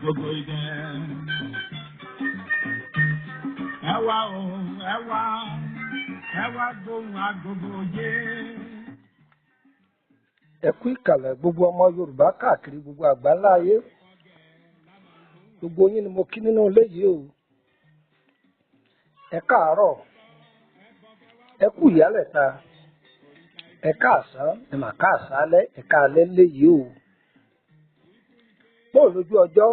Gbogbo idẹ. Ẹ wá o, ẹ wá gbóhùn agogo yé. Ẹ kú ìkàlẹ̀ gbogbo ọmọ Yorùbá káàkiri gbogbo àgbáńlá ayé. Gbogbo yín ni mo kí nínú ilé yìí o. Ẹ káàárọ̀, ẹ kú ìyálẹ̀ta, ẹ káàsán, ẹ mà káàsálẹ́, ẹ káalẹ́ lé yìí o. Bóò lójú ọjọ́,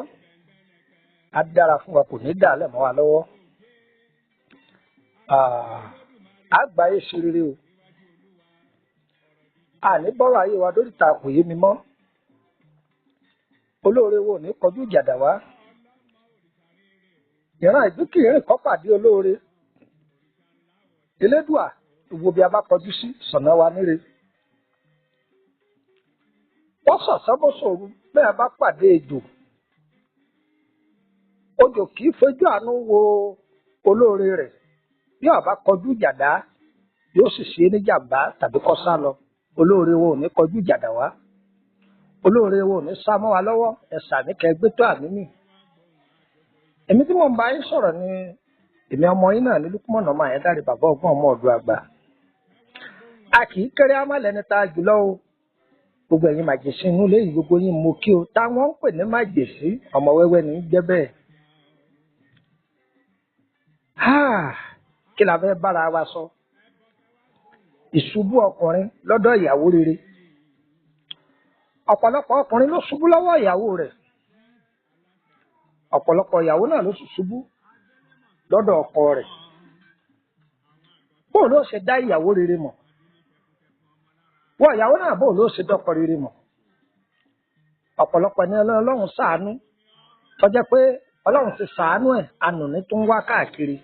á dára fún wa, kò ní dàálẹ̀ mọ́ wa lọ́wọ́. Àgbáyé ṣe rere o. Àní bọ́rọ̀ ayé wa lórí ta kò yé mi mọ́. Olóore wo ní kọjú ìjàdà wá. Ìran ìdúkìrìn kọ́ pàdé olóore. Elédùà gbogbo bí a bá kọjú sí sọ̀nà wa níre. Wọ́n sọ̀sọ́ bó ṣòro bẹ́ẹ̀ bá pàdé ejò. Ojò kì í fojú àánú wo olóore rẹ̀. Bí ó bá kọjú ìjàdá yóò sì ṣe ní jàmbá tàbí kó sá lọ. Olóore wo ní kọjú ìjàdá wá. Olóore wo ní sá mọ́ wa lọ́wọ́. Ẹ̀sà ní kẹgbẹ́ tó àmì mi. Èmi tí mò ń bá yín sọ̀rọ̀ ni èmi ọmọ yín náà ní Lúkúmọ̀nà ọmọ Àyẹ́dáre bàbá ọgbọ́n ọmọ ọ̀dọ́ àgbà. A kì í kéré ámàlẹ́ni ta jùlọ o. Gbogbo ẹ̀yin màjèṣí inú ilé yìí gbogbo yín mo kí o. Táwọn ń pè ní màjèṣí ọmọ wẹ́wẹ́ ní jẹ́ bẹ́ẹ̀. Kí la fẹ́ bára wa sọ? Ìṣubú ọkùnrin lọ́dọ̀ ìyàwó rere. Ọ̀pọ̀lọpọ̀ ọkùnrin ló ṣubú lọ́wọ́ ìyàwó rẹ̀. Ọ̀pọ̀lọpọ̀ ìyàwó náà ló ṣubú lọ́dọ̀ ọkọ rẹ̀. Bóò ló ṣe dá ìyàwó rere mọ̀? Wọ́n ìyàwó náà bóò ló ṣe dọ́kọ rere mọ̀? Ọ̀pọ̀lọpọ̀ ní Ọlọ́run ṣàánú. Tó jẹ́ pé Ọlọ́run ti ṣàánú ẹ̀, ànú ní tó ń wá káàkiri.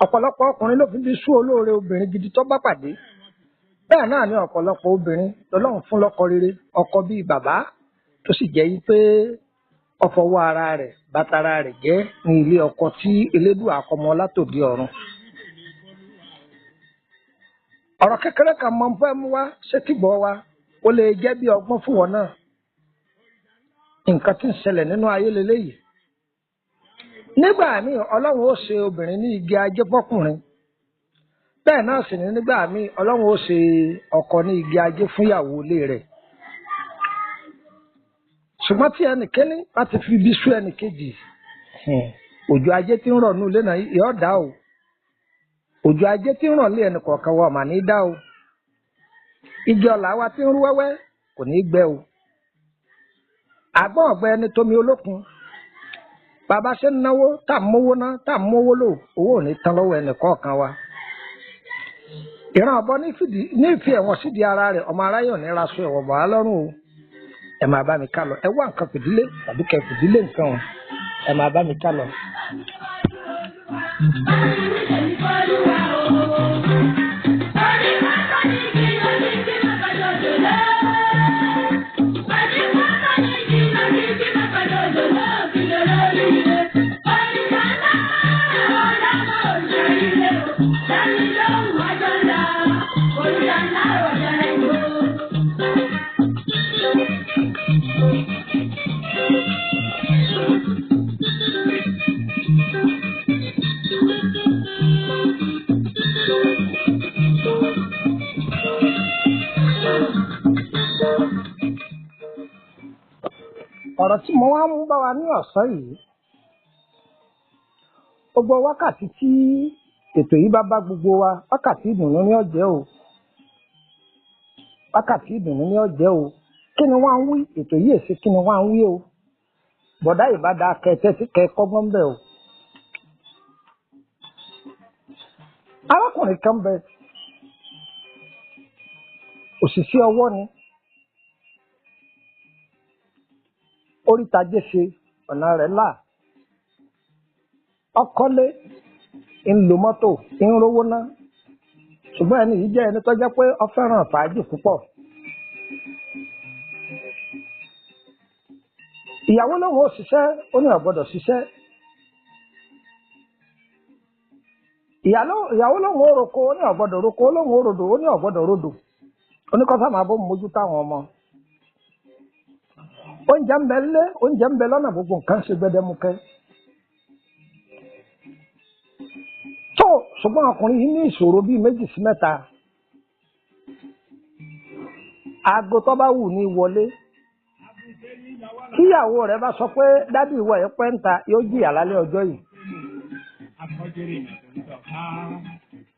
Ọ̀pọ̀lọpọ̀ ọkùnrin ló fi bí sú olóore obìnrin gidi tó bá pàdé. Bẹ́ẹ̀ náà ni ọ̀pọ̀lọpọ̀ obìnrin lọ́lọ́run fún lọ́kọ rere, ọkọ bíi bàbá tó sì jẹ́ pé ó fọwọ́ ara rẹ̀ bàtàrà rẹ̀ jẹ́ ní ilé ọkọ tí Elédùà àkọmọ látòdì ọ̀run. Ọ̀rọ̀ kékeré kan mọ fẹ́ mú wá sétígbọ̀ wa, ó lè jẹ́ bí ọgbọ́n fún wọn náà. Nǹkan tí ń ṣẹlẹ̀ nínú ayé leléyìí. Nígbà míì Ọlọ́run ó ṣe obìnrin ní igi ajé fọ́kùnrin. Bẹ́ẹ̀ náà sì ni nígbà míì Ọlọ́run ó ṣe ọkọ ní igi ajé fún ìyàwó ilé rẹ̀. Ṣùgbọ́n tí ẹnìkíní bá ti fi ibi sú ẹnìkejì, òjò ajé tí ń rọ̀ ní ilé náà yóò dá o. Òjò ajé tí ń rọ̀ lé ẹnìkọ̀ọ̀kan wa mà ní dá o. Igi ọ̀là wa tí ń rú wẹ́wẹ́ kò ní gbẹ o. Àgbọ̀n ọ̀gbẹ́ ẹni tómi olókun. Bàbá ṣe ń náwó tá à ń mówó ná tá à ń mówó lò, owó ò ní tán lọ́wọ́ ẹnìkọ̀ọ̀kan wa. Ìran ọ̀bọ ní ìfi ẹ̀wọ̀n sídìí ara rẹ̀, ọmọ aráyọ̀ ní raṣọ ẹ̀wọ̀n bọ̀ á lọ́rùn o. Ẹ máa bá mi ká lọ. Ẹ wá nǹkan fìdílé tàbí kẹ fìdílé nǹkan o. Ẹ máa bá mi ká lọ. Ọ̀rọ̀ tí mo wá mú bá wa ní ọ̀sán yìí, gbogbo wákàtí tí ètò yìí bá gbogbo wa, wákàtí ìdùnnú ní ọ̀jẹ́ o. Wákàtí ìdùnnú ní ọ̀jẹ́ o. Kí ni wọ́n ń wí? Ètò yìí èsì kí ni wọ́n ń wí o? Bọ̀dá ìbádá kẹtẹ́ sí kẹ́kọ́gbọ́n bẹ̀ o. Arákùnrin kan bẹ, òṣìṣẹ́ ọwọ́ ni. Oríta jẹ́ṣe ọ̀nà rẹ̀ là. Ọkọ́lé ń lo mọ́tò ń rówó ná. ṣùgbọ́n ẹni yìí jẹ́ ẹni tó jẹ́ pé ó fẹ́ràn fàájì púpọ̀. ìyàwó lòun ò ṣiṣẹ́ ó ní ó gbọ́dọ̀ ṣiṣẹ́. ìyàwó lòun ò roko ó ní ó gbọ́dọ̀ roko ó lòun ò rodò ó ní ó gbọ́dọ̀ rodò ó ní kó sáà máa bó mójú táwọn ọmọ. oúnjẹ ń bẹ lé oúnjẹ ń bẹ lọ́nà gbogbo nǹkan ṣe gbẹdẹmukẹ. tó ṣùgbọ́n ọkùnrin yìí ní ìṣòro bíi 2 sí 3. aago tó bá wù ní wọlé. tíyàwó rẹ̀ bá sọ pé dádì ìwọ ẹ̀ pẹ́ ń ta yóò jìyà lálẹ́ ọjọ́ yìí.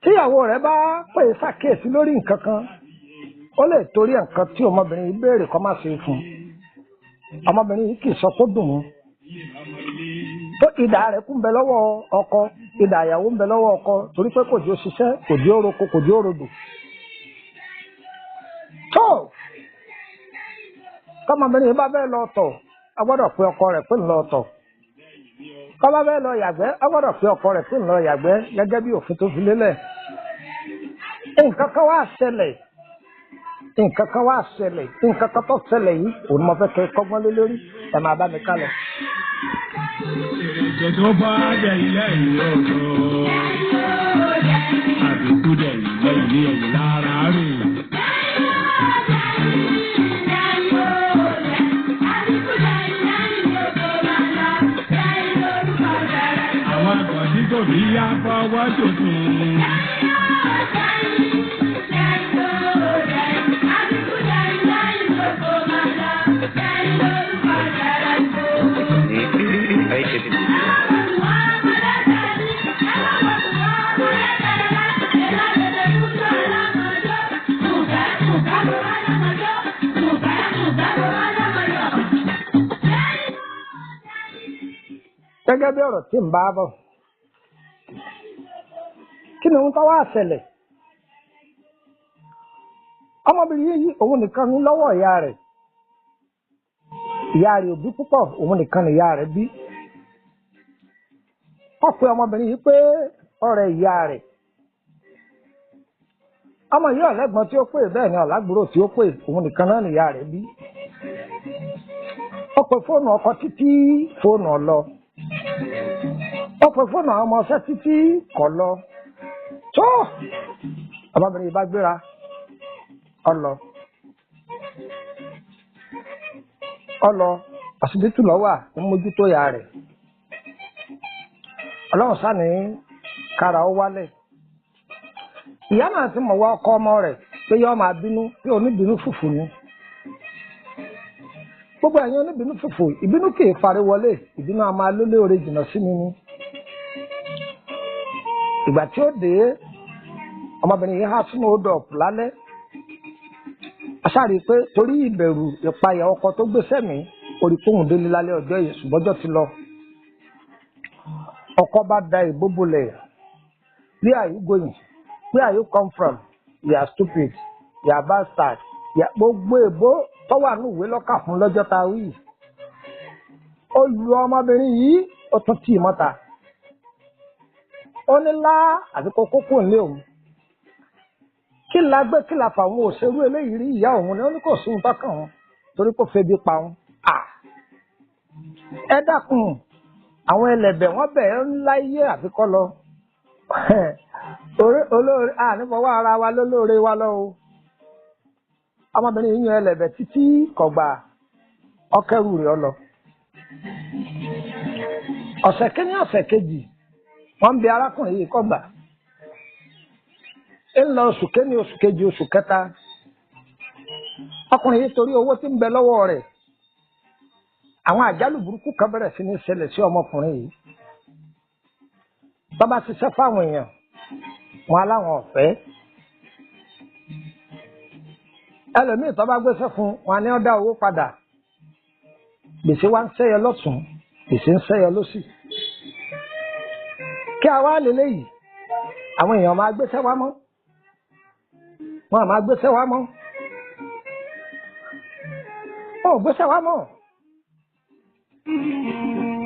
tíyàwó rẹ̀ bá pè é ṣàkíyèsí lórí nǹkan kan ó lè torí nǹkan tí ọmọbìnrin yìí béèrè kó má ṣe fún un. ọmọbìnrin yìí kì í sọ kó dùn ún. tó ìdá rẹ̀ kún bẹ lọ́wọ́ ọkọ ìdá ìyàwó ń bẹ lọ́wọ́ ọkọ torí pé kò jẹ́ ṣiṣẹ́ kò jẹ́ oroko kò jẹ́ orodò. tó kọ́mọbìnrin yìí bá bẹ́ẹ̀ lọ tọ̀ a gbọ́dọ̀ pe ọkọ rẹ̀ pé ń lọ tọ̀. kọ́ bá bẹ́ẹ̀ lọ yàgbẹ́ a gbọ́dọ̀ pe ọkọ rẹ̀ pé ń lọ yàgbẹ́ gẹ́gẹ́ bí òfin tó fi lélẹ̀. nǹkan kan wá ṣẹlẹ̀ nǹkan kan tó ṣẹlẹ̀ yìí òun mo fẹ́ kẹ́ kọ́gbọ́n lé lórí ẹ máa bá mi ká lọ. èrè tó bá jẹ ilé ìlú ọ̀dọ́ àbíkú jẹ ilé ẹ̀yìn lára rè. àwọn àgbọ̀dí tó bí yá fọwọ́ tuntun. gẹ́gẹ́ bí ọ̀rọ̀ tí ń bá bọ̀ kí ni ohun tó wá ṣẹlẹ̀ ọmọbìnrin yìí òun nìkan ní lọ́wọ́ ìyá rẹ̀ ò bí púpọ̀ òun nìkan ni ìyá rẹ̀ bí. wọ́n pe ọmọbìnrin yìí pé ọ̀rẹ́ ìyá rẹ̀ ọmọ yìí ọ̀lẹ́gbọ́n tí ó pè bẹ́ẹ̀ ni ọ̀làgbúrò tí ó pè òun nìkan náà ni ìyá rẹ̀ bí. ó pe fóònù ọkọ títí fóònù ọlọ ó pe fóònù àwọn ọmọ ọṣẹ́ títí kọ̀ lọ tó ọmọbìnrin yìí bá gbéra ọlọ àṣìbítù lọ́wọ́ ń mójútó ìyá rẹ̀ ọlọ́run sáni kára ó wálẹ̀ ìyá náà ti mọ̀ wá ọkọ ọmọ rẹ̀ pé yọ́ máa bínú pé oníbínú fùfù ni gbogbo ẹ̀yin oníbínú fùfù ìbínú kì í parí wọlé ìbínú a máa lólé oore jìnnà sí mi ni. ìgbà tí ó dé ọmọbìnrin yìí há sínú odò ọ̀pù lálẹ́ aṣáàrí pé torí ìbẹ̀rù ìpayà ọkọ tó gbé sẹ́mi orí kóhùn délé lálẹ́ ọjọ́ yìí ṣùgbọ́jọ́ ti lọ. ọkọ bá da ìbóbolẹ̀ where are you going where are you come from you are stupid you are bastard gbogbo èbó tó wà ní ìwé lọ́kà fún lọ́jọ́ ta wí. ó lu ọmọbìnrin yìí ó tún tì í mọ́ta ó ní lá àti kókó kò ń lé òun kí la gbé kí la fà wọn òṣèrú eléyìí rí ìyá òun ni ó ní kò sóhun tọkàn wọn torí kò febi pa wọn. ẹ dákun àwọn ẹlẹ́bẹ̀ wọn bẹ̀rẹ̀ ńlá iye àfikọ́ lọ olóore nífọwọ́ ara wa lólóore wa lọ o. ọmọbìnrin yìí yan ẹlẹ́bẹ̀ títí kọgbà ọkẹrù rẹ̀ ọ lọ. ọ̀sẹ̀ kínní ọ̀sẹ̀ kejì wọ́n ń bi arákùnrin yìí kọgbà. ń lọ oṣù kínní oṣù kejì oṣù kẹta ọkùnrin yìí torí owó tí ń bẹ lọ́wọ́ rẹ̀ àwọn àjálù burúkú kan bẹ̀rẹ̀ sí ní ṣẹlẹ̀ sí ọmọkùnrin yìí. tó bá ṣiṣẹ́ fáwọn èèyàn wọn aláwọn ọ̀fẹ́ ẹlòmíì tó bá gbéṣẹ́ fún wọn ni ó dá owó padà gbèsè wa ń ṣẹ́yọ lọ́tún gbèsè ń ṣẹ́yọ lósì. kí a wá lélẹ́yìí àwọn èèyàn máa gbéṣẹ́ wá mọ́ wọn máa gbéṣẹ́ wá mọ́ wọn ò gbéṣẹ́ wá mọ́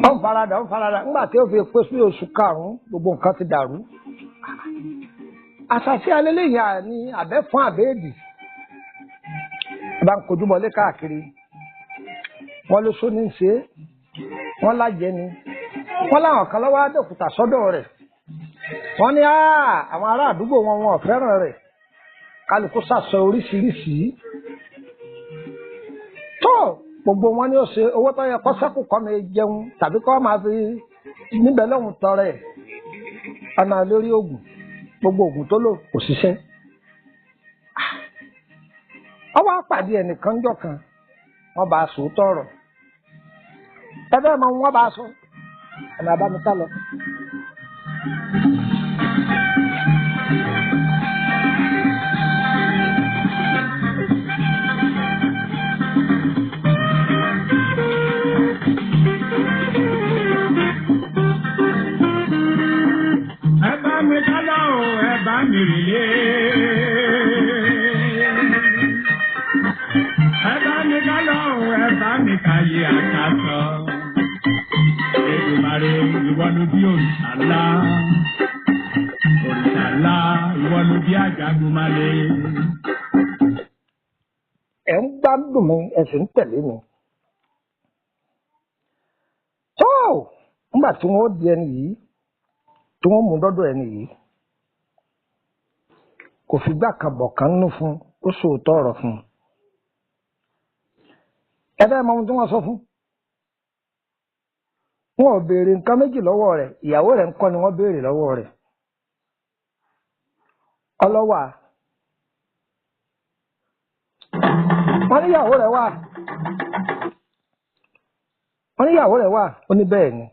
ó ń faradà nígbà tí ó fi pé sí oṣù karùn-ún gbogbo nǹkan ti dàrú. àṣàṣì alẹ́lẹ́yìn àní àbẹ́ fún àbẹ́ẹ̀dì bá ń kojú bọlé káàkiri wọ́n ló só ní í ṣe wọ́n lájẹ ni wọ́n láwọn kan lọ́wọ́ àdókùtà sọ́dọ̀ rẹ̀ wọ́n ní àwọn ará àdúgbò wọn ò fẹ́ràn rẹ̀ kálukú sàsọ oríṣiríṣi tó gbogbo wọn ni ó ṣe owó tó yẹ kó sẹ́kù kọ́ mi jẹun tàbí kó máa fi níbẹ̀ lóhùn tọrẹ ọ̀nà lórí oògùn gbogbo oògùn tó lò kò ṣiṣẹ́. ọwọ́ àpàdé ẹnìkan jọ kan wọ́n bá a sòótọ́ ọ̀rọ̀ ẹgbẹ́ mọ wọ́n bá a sọ ọ̀nà àbámítá lọ. Ayé àkàtọ̀, Èdùmàrè ìwọ ló bí òrìṣà ńlá, ìwọ ló bí Àjàgùnmálẹ̀. Ẹ̀ ń gbádùn mi, ẹ sì ń tẹ̀lé mi. Tó nígbà tí wọ́n di ẹni yìí, tí wọ́n mú dọ́dọ̀ ẹni yìí, kò fìgbà kan bọ̀ kan nínú fún, ó sòótọ́ ọ̀rọ̀ fún un. Ẹ̀dá ẹ̀mọ́ ohun tí wọ́n sọ fún. Wọn ò béèrè nǹkan méjì lọ́wọ́ rẹ̀, ìyàwó rẹ̀ ń kọ́ ni wọ́n béèrè lọ́wọ́ rẹ̀. Ọlọ́wà. Wọ́n ní ìyàwó rẹ̀ wà. Ó ní bẹ́ẹ̀ ni.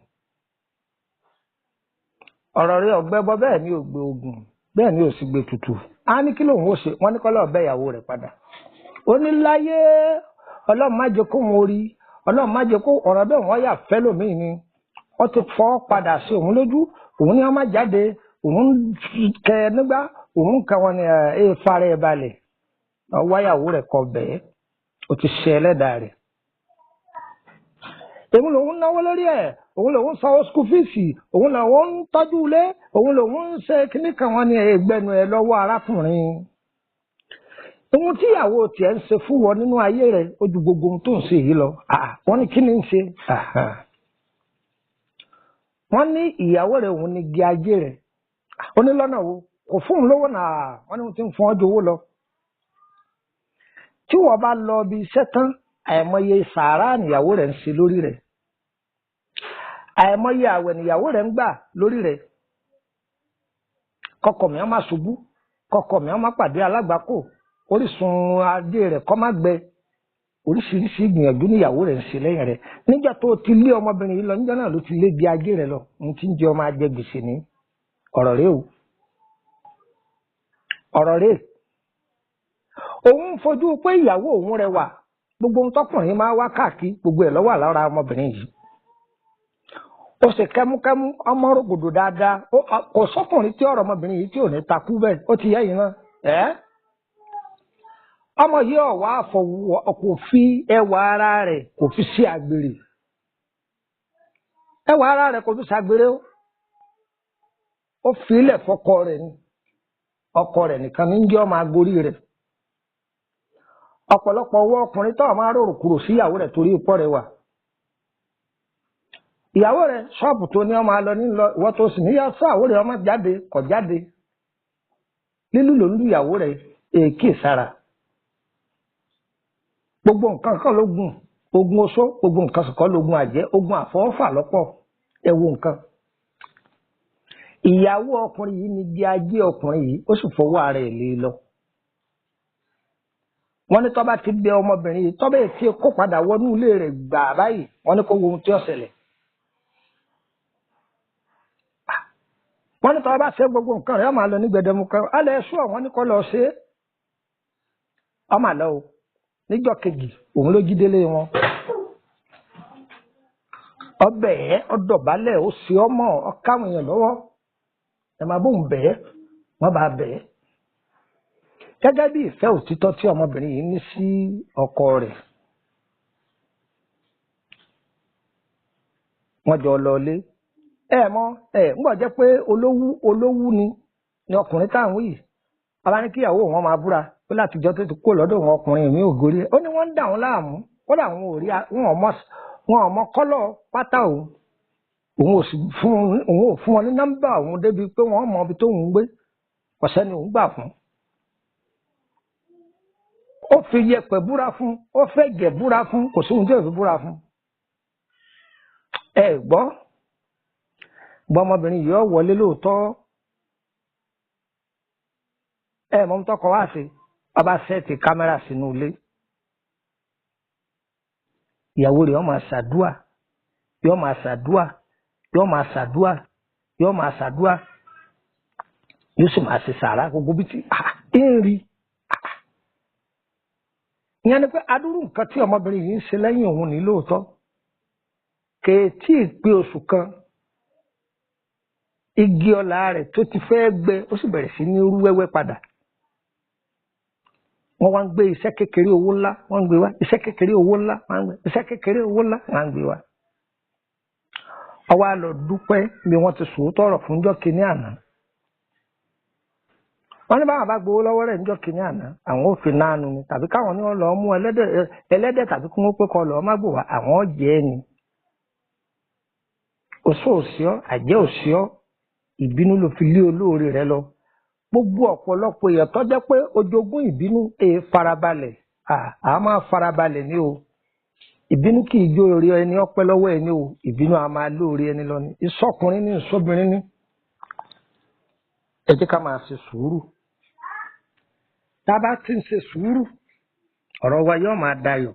Ọ̀rọ̀ rẹ̀ ọ̀gbẹ́bọ bẹ́ẹ̀ ni ò gbé ogun, bẹ́ẹ̀ ni ò sì gbé tutù. Á ní kí lòun ó ṣe, wọ́n ní kọ́ lọ́ọ́ bẹ́ ìyàwó rẹ̀ padà. Ó ní láyé Ọlọ́run má jẹ́ kó wọn rí, Ọlọ́run má jẹ́ kó ọ̀rọ̀ bẹ́ẹ̀ wọ́n yà fẹ́ lòmíì ni. Wọ́n ti fọ́ padà sí òun lójú, òun ní wọ́n má jáde, òun kẹ nígbà, òun kẹ wọn ni fara ẹ̀ balẹ̀. Wáyàwó rẹ̀ kọ bẹ́ẹ̀, ó ti ṣe ẹlẹ́dàá rẹ̀. Èmi lòun náwó lórí ẹ̀, òun lòun sanwó skul fíìsì, òun lòun ń tọ́jú ilé, òun lòun ń ṣe kíní kan wọn ni ẹgbẹ́nu ẹ lọ́wọ́ arákùnrin. Ohun tí ìyàwó tiẹ̀ ń ṣe fún wọn nínú ayé rẹ̀ ó ju gbogbo ohun tó ń ṣe yìí lọ. Wọ́n ní kí ni ń ṣe? Wọ́n ní ìyàwó rẹ̀ òun ni igi ajé rẹ̀. Ó ní lọ́nà wo? Kò fún un lówó náà, wọ́n ní wọ́n ti ń fún ọjọ́ owó lọ. Tí wọ́n bá lọ bí iṣẹ́ tán, àìmọye sàárà níyàwó rẹ̀ ń ṣe lórí rẹ̀. Àìmọye àwẹ̀ níyàwó rẹ̀ ń gbà lórí rẹ̀. Kọ́kọ́ mi á má ṣubú, kọ́kọ́ mi á má pàdé alágbàkó. Orísun ajé rẹ̀ kọ́ má gbẹ, oríṣiríṣi ìgbìyànjú níyàwó rẹ̀ ń ṣe lẹ́yìn rẹ̀. Nígbà tó ti lé ọmọbìnrin yìí lọ, níjọ́ náà ló ti lé bí ajé rẹ̀ lọ, ohun tí ń jẹ́ ọmọ ajẹ gbèsè ní ọ̀rọ̀ rẹ̀ o. Ọ̀rọ̀ rẹ̀ òun fojú pé ìyàwó òun rẹwà, gbogbo ohun tọkùnrin máa wá káàkiri gbogbo ẹ̀ ló wà lára ọmọbìnrin yìí. Ó sì kẹ́múkẹ́mú ọmọ rògbòdò dáadáa, kò sọ́kùnrin tí ọ̀rọ̀ ọmọbìnrin yìí tí ò ní takú bẹ́ẹ̀, ó ti yẹ yìí náà. Ọmọ yìí ọ̀wá àfọwọ́ kò fi ẹwà ara rẹ̀ kò fi sí àgbèrè. Ẹwà ara rẹ̀ kò fi ṣàgbèrè o. Ó fi ilẹ̀ fọkọ rẹ̀ ni. Ọkọ rẹ̀ nìkan ní jẹ́ ọmọ agorí rẹ̀. Ọ̀pọ̀lọpọ̀ owó ọkùnrin tó máa rorò kúrò sí ìyàwó rẹ̀ torí ipò rẹ̀ wà. Ìyàwó rẹ̀ ṣọ́ọ̀bù tó ní ọmọ alọ nílọ ìwọ tó sì níyà sáàwó rẹ̀ ọmọ jáde kọ̀ jáde. Lílù ló ń lu ìyàwó rẹ̀ èké sára. Gbogbo nǹkan kan lógun, ogun oṣó, gbogbo nǹkan sọ̀kọ́ lógun àjẹ́, ogun àfọwọ́fà lọ́pọ̀, ẹ wo nǹkan. Ìyàwó ọkùnrin yìí ni di ajé ọkùnrin yìí, ó sì fọwọ́ ara ẹ̀ lé lọ. Wọ́n ní tọ́ba ti bẹ ọmọbìnrin yìí, tọ́ba ètí kó padà wọnú ilé rẹ̀ gbà báyìí, wọ́n ní kó wo ohun tí ó ṣẹlẹ̀. Wọ́n ní tọ́ba bá ṣe gbogbo nǹkan rẹ̀, ọmọ àlọ́ ní gbẹdẹmukẹ́, alẹ́ ẹ̀ṣọ́ wọn ní kó lọ ṣe é. Ọmọ àlọ́ o. Níjọ́ kejì òun ló jí délé wọn. Ọbẹ̀ ẹ̀ ọdọ̀bálẹ̀ ó ṣe ọmọ ọkáwọn èèyàn lọ́wọ́. Ẹ máa bóun bẹ̀ẹ́, wọ́n bá bẹ̀ẹ́. Gẹ́gẹ́ bí ìfẹ́ òtítọ́ tí ọmọbìnrin yìí ní sí ọkọ rẹ̀. Wọ́n jọ lọlé. Ń gbọ́ jẹ́ pé olówú ni ni ọkùnrin táwọn yìí bàbá ní kíyàwó wọn máa búra pé látijọ́ tó ti kó lọ́dọ̀ wọn ọkùnrin mi ò gorí ẹ̀ ó ní wọ́n ń dà wọ́n láàmú kódà wọn ò rí wọn ò mọ kọ́lọ̀ pátá òun ò fún wọn ní nọ́mbà òun débi pé wọ́n mọ ibi tó ń gbé ọ̀sẹ́ ni òun gbà fún. ó fi yẹ̀pẹ̀ búra fún ó fẹ́ gẹ̀ búra fún kò sóhun tí ò fi búra fún. ẹ gbọ́ ọmọbìnrin yìí ó wọlé lóòótọ́ ẹ mọ̀ ń tọkọ wá sí ọba sẹ́ẹ̀tì kámẹ́rà sínú ilé ìyàwó rẹ̀ yóò máa ṣàdúà yóò máa ṣàdúà yóò máa ṣàdúà yóò máa ṣàdúà yóò sì máa ṣe sàrà gbogbo bí ti ń rí ìyẹn ni pé adúrú nǹkan tí ọmọbìnrin yìí ń ṣe lẹ́yìn òun ní lóòótọ́ kèétí pé oṣù kan igi ọlá rẹ̀ tó ti fẹ́ gbẹ ó sì bẹ̀rẹ̀ sí ní rú wẹ́wẹ́ padà wọ́n wá ń gbé iṣẹ́ kékeré owó ńlá wọ́n ń gbé wá iṣẹ́ kékeré owó ńlá wọ́n ń gbé iṣẹ́ kékeré owó ńlá wọ́n ń gbé wá. ọwọ́ àlọ́ dúpẹ́ bí wọ́n ti sòótọ́ ọ̀rọ̀ fún jọ́ kínní àná. wọ́n ní báwọn bá gbowó lọ́wọ́ rẹ̀ níjọ́ kínní àná àwọn ò fi nánu ni tàbí káwọn ní wọ́n lọ́ọ́ mú ẹlẹ́dẹ̀ tàbí kí wọ́n pé kọ́ lọ́ọ́ má gbò wá àwọn jẹ́ ni. oṣù òṣìọ́ àjẹ́ òṣìọ́ ìbínú ló fi lé olóore rẹ̀ lọ. gbogbo ọ̀pọ̀lọpọ̀ èèyàn tó jẹ́ pé ojogún ìbínú farabalẹ̀ a máa farabalẹ̀ ní o ìbínú kì í jó orí ẹni ọpẹ́ lọ́wọ́ ẹni o ìbínú a máa lóore ẹni lọ ní ìsọkùnrin ní ìsọbìnrin ní. ẹ jẹ́ ká máa ṣe sùúrù tá a bá ti ń ṣe sùúrù ọ̀rọ̀ wa yóò máa dayọ̀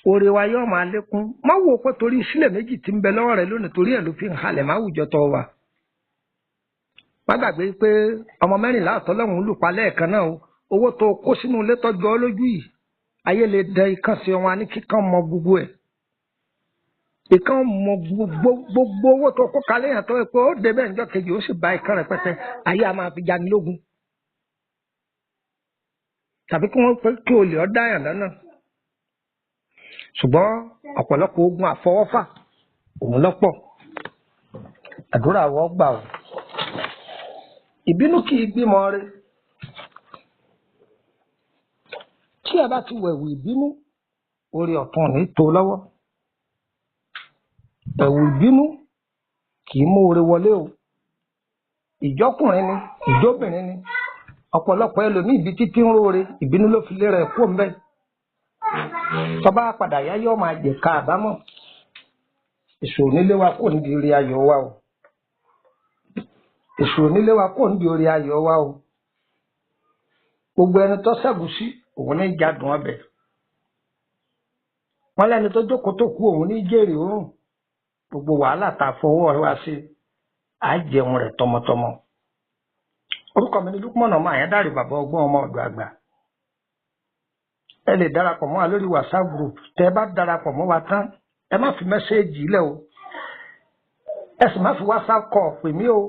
oore wa yóò máa lékún má wò pé torí sílẹ̀ méjì tí ń bẹ lọ́wọ́ rẹ lónìí torí ẹ̀ ló fi ń halẹ̀ máwùjọ tó wà. má gbàgbé pé ọmọ mẹ́rìnlá àtọ́lọ́hún lùpa lẹ́ẹ̀kan náà owó tó kó sínú ilé tọ́jú ọ lójú yìí ayé lè dẹ ikán sí wọn ní kíkan mọ gbogbo ẹ̀ ìkan mọ gbogbo owó tó kó kalẹ̀ yàn tó yẹ pé ó débẹ̀ níjọ́ kejì ó sì bá ikán rẹpẹtẹ ayé a máa fi jani lógun tàbí kí wọ́n pé kí olè ọ́ dáyàn lọ́nà ṣùgbọ́n ọ̀pọ̀lọpọ̀ ogun àfọwọ́fà òun lọ́pọ̀ àdúrà wọ́n gbà ó. ìbínú kì í bímọ rẹ tí ẹ bá ti wẹ̀wù ìbínú orí ọ̀tún ní tó lọ́wọ́ ẹ̀wù ìbínú kì í mú oore wọlé o ìjọkùnrin ni ìjọbìnrin ni ọ̀pọ̀lọpọ̀ ẹlòmíì ibi títí ń róore ìbínú ló fi lé rẹ̀ kó ń bẹ́ tọ́ba padà yá yọ́ máa jẹ̀ka àbámọ̀ ìṣòro nílé wa kò ní di orí ayọ̀ wa o ìṣòro nílé wa kò ní di orí ayọ̀ wa o gbogbo ẹni tó ṣẹ́gun-sí òun ní jádùn ọbẹ̀ wọ́n lẹ́ni tó jókòó tó kú òun ní jèrè òórùn gbogbo wàhálà tá a fọwọ́ wa sí àjẹun rẹ̀ tọmọtọmọ. orúkọ mi ni Lukman ọmọ Àyándàrí bàbá ọgbọ́n ọmọ ọ̀dọ̀ àgbà. ẹ lè darapọ̀ mọ́ wa lórí WhatsApp group tẹ́ ẹ bá darapọ̀ mọ́ wa tán ẹ má fi mẹ́sẹ́ẹ̀jì lẹ̀ o ẹ sì má fi WhatsApp call pè mí o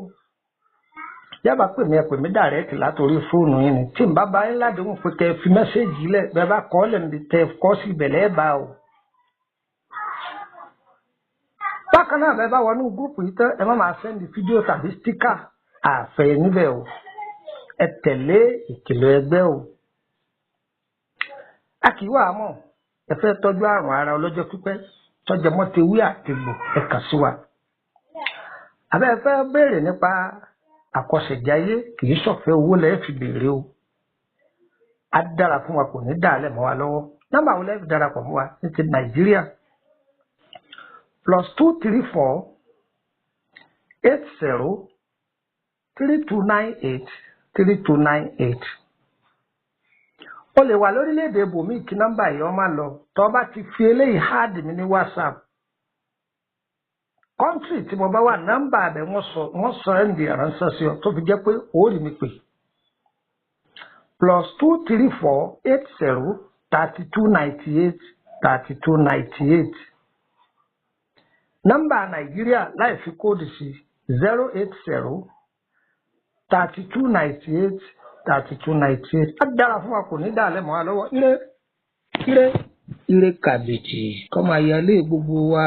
yàbá pè mí ẹ pè mí dàrẹ́kì látòrí fóònù yín ni tí n bá bá yín ládùúgbò pé kẹ́ ẹ fi mẹ́sẹ́ẹ̀jì lẹ̀ bẹ́ẹ̀ bá kọ́ lẹ̀ níbi tẹ́ ẹ kọ́ sí ìbẹ̀lẹ̀ ẹ̀ bá o. bákan náà bẹ́ẹ̀ bá wọnú gúrùpù yìí tán ẹ má máa sẹ́ndì fídíò tàbí stíkà àfẹ́ níbẹ̀ o ẹ tẹ̀lé ìkìlọ̀ ẹgbẹ́ o. a kì í wà á mọ̀ ẹ fẹ́ tọ́jú àrùn ara ọlọ́jọ́ pípẹ́ tọ́jọ́ mọ́ ti wí àtìgbò ẹ kàn sí wa. àbẹ́ ẹ fẹ́ béèrè nípa àkọsẹ̀jáyé kì í ṣọ̀fẹ́ owó lẹ́ẹ̀ fi béèrè o. á dára fún wa kò ní dàálẹ̀ mọ́ wa lọ́wọ́ nọ́mbà wo lẹ́ẹ̀ fi darapọ̀ mọ́ wa ní ti Nàìjíríà +234 80 3298 3298. o lè wà lórílẹ̀‐èdè ibòmíì kí nọ́mbà yìí ó máa lọ tó bá ti fi eléyìí háàdì mi ní WhatsApp kọ́ńtì tí mo bá wà nọ́mbà rẹ̀ wọ́n sọ ẹ́ǹdì ránṣẹ́ sí ọ tó fi jẹ́ pé ó rí mi pè +234 80 3298 3298. nọ́mbà Nàìjíríà láì fi kóòdù sí 080 3298 3298. á dára fún wa kò ní dàálẹ̀ mọ́ wa lọ́wọ́ ire kàbìtì kọ́ máa yẹ ilé gbogbo wa.